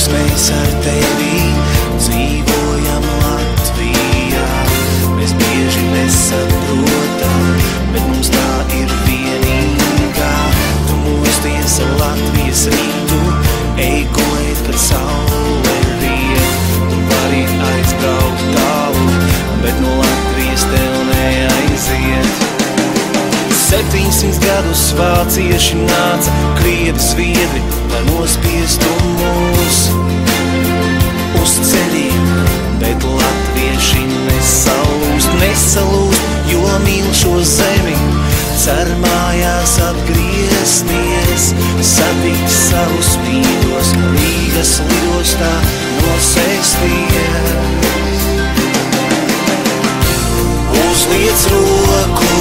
Mēs ar tevi dzīvojam Latvijā. Mēs bieži nesaprotam, bet mums tā ir vienīgā. Tu mosties ar Latvijas rītu, ej gulēt, kad saule riet. Tu vari aizbraukt tālu, bet no Latvijas tev neaiziet. 700 gadus vācieši nāca, krievi, sviedri, lai nospiestu mūs uz ceļiem, bet latvieši nesalūst, jo mīl šo zemi. Cer mājās atgriezties, satikt savus mīļos, Rīgas lidostā nosēsties. Uzliec roku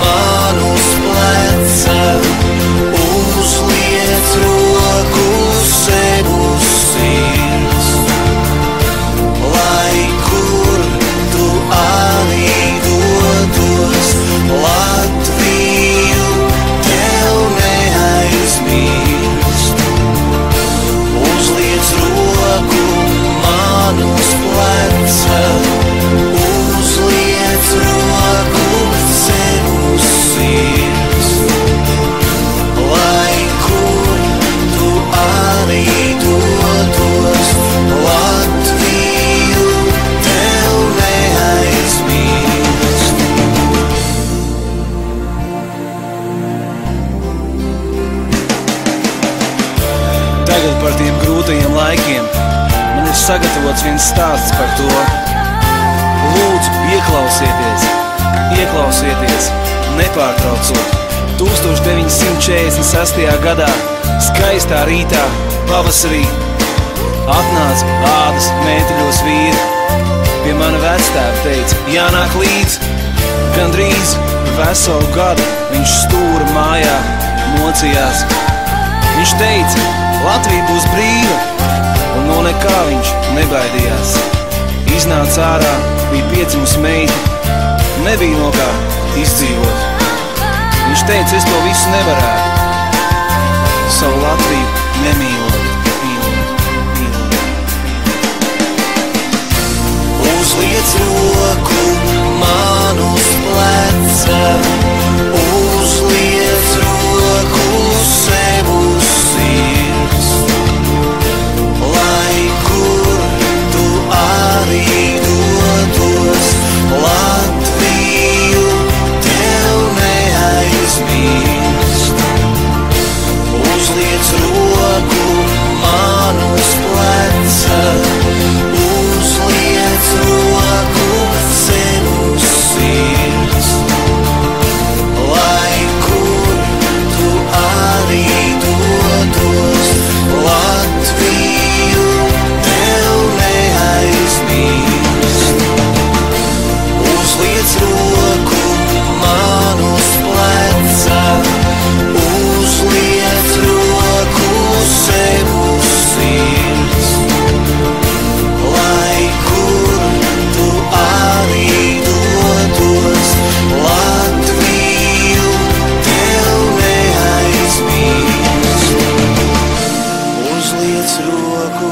man uz pleca, uzliec roku sev uz sirds. Lai kur tu arī dotos, Latviju tev neaizmirst. Uzliec roku man uz pleca, uzliec roku sev uz sirds. Lai kur tu arī dotos, Latviju tev neaizmirst. Tagad par tiem grūtajiem laikiem man ir sagatavots viens stāsts par to. Lūdzu, ieklausieties, nepārtraucot. 1946. gadā, skaistā rītā, pavasarī, atnāca ādas mēteļos vīri. Pie mana vectēva teica, jānāk līdz. Gandrīz veselu gadu viņš stūra mājā mocījās. Viņš teica, Latvija būs brīva, un no nekā viņš nebaidījās. Iznāca ārā, bija piedzimusi meita, nebija no kā izdzīvot. Viņš teica, es to visu nevarētu, savu Latviju nemīlot. Uzliec roku man uz pleca, uzliec roku sev uz sirds. Lai kur tu arī dotos, Latviju tev neaizmirst. Uzliec roku man uz pleca, uzliec roku sev uz sirds. Lai kur tu arī dotos, Latviju tev neaizmirst. Uzliec roku man uz pleca, uzliec roku sev uz sirds. Lai kur tu arī dotos, Latviju tev neaizmirst. Uzliec roku